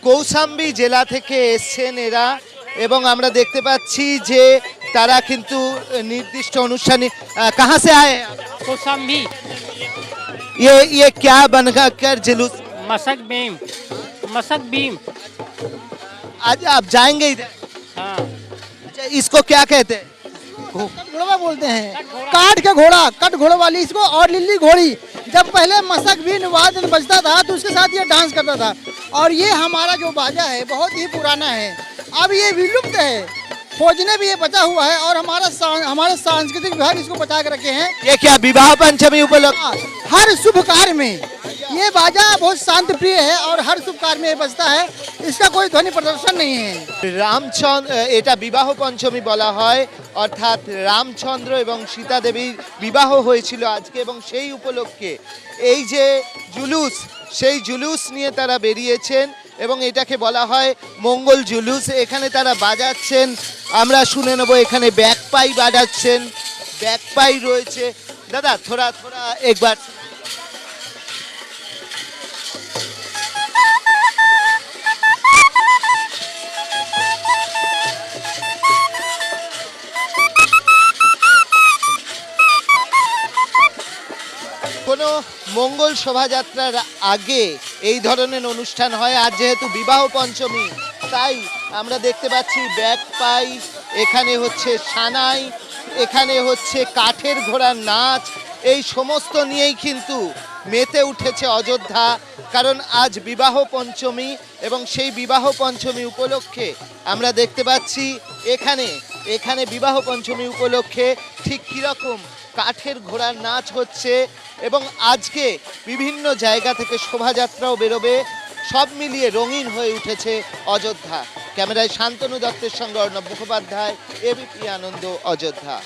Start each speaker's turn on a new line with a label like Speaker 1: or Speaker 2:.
Speaker 1: কৌশাম্বী জেলা থেকে এসছেন এরা এবং আমরা দেখতে পাচ্ছি যে তারা কিন্তু নির্দিষ্ট অনুষ্ঠানে कहाँ से आए हैं?
Speaker 2: कौशाम्बी
Speaker 1: ये क्या बनकर कर जुलूस
Speaker 2: मशक बीम मशक बीम।
Speaker 1: आज आप जाएंगे इधर
Speaker 2: हाँ
Speaker 1: अच्छा, इसको क्या कहते हैं?
Speaker 3: घोड़ा बोलते हैं, काट के घोड़ा, कट घोड़ा वाली इसको, और लिल्ली घोड़ी। जब पहले मशक भी वाद्य बजता था तो उसके साथ ये डांस करता था। और ये हमारा जो बाजा है बहुत ही पुराना है, अब ये विलुप्त है, खोजने भी ये बचा हुआ है। और हमारे सांस्कृतिक विभाग इसको बचा के रखे हैं।
Speaker 1: ये क्या विवाह पंचमी उपलक्ष्य
Speaker 3: हर शुभ कार्य में ये बाजा बहुत शांत प्रिय है और हर शुभ कार्य में ये बजता है। इसका कोई ध्वनि प्रदर्शन नहीं है।
Speaker 1: রামচন্দ্র এটা বিবাহ পঞ্চমী বলা হয়, অর্থাৎ রামচন্দ্র এবং সীতা দেবীর বিবাহ হয়েছিল আজকে এবং সেই উপলক্ষে এই যে জুলুস, সেই জুলুস নিয়ে তারা বেরিয়েছেন এবং এটাকে বলা হয় মঙ্গল জুলুস। এখানে তারা বাজাচ্ছেন, আমরা শুনে নেব। এখানে ব্যাকপাই বাজাচ্ছেন, ব্যাকপাই রয়েছে। দাদা থোড়া থোড়া একবার কোনো মঙ্গল শোভাযাত্রার আগে এই ধরনের অনুষ্ঠান হয়। আর যেহেতু বিবাহ পঞ্চমী তাই আমরা দেখতে পাচ্ছি ব্যাকপাই, এখানে হচ্ছে সানাই, এখানে হচ্ছে কাঠের ঘোড়ার নাচ, এই সমস্ত নিয়েই কিন্তু মেতে উঠেছে অযোধ্যা। কারণ আজ বিবাহ পঞ্চমী এবং সেই বিবাহ পঞ্চমী উপলক্ষে আমরা দেখতে পাচ্ছি এখানে বিবাহ পঞ্চমী উপলক্ষে ঠিক কীরকম কাঠের ঘোড়ার নাচ হচ্ছে এবং আজকে বিভিন্ন জায়গা থেকে শোভাযাত্রাও বেরোবে। সব মিলিয়ে রঙিন হয়ে উঠেছে অযোধ্যা। ক্যামেরায় শান্তনু দত্তের সঙ্গে অর্ণব মুখোপাধ্যায়, এবিপি আনন্দ, অযোধ্যা।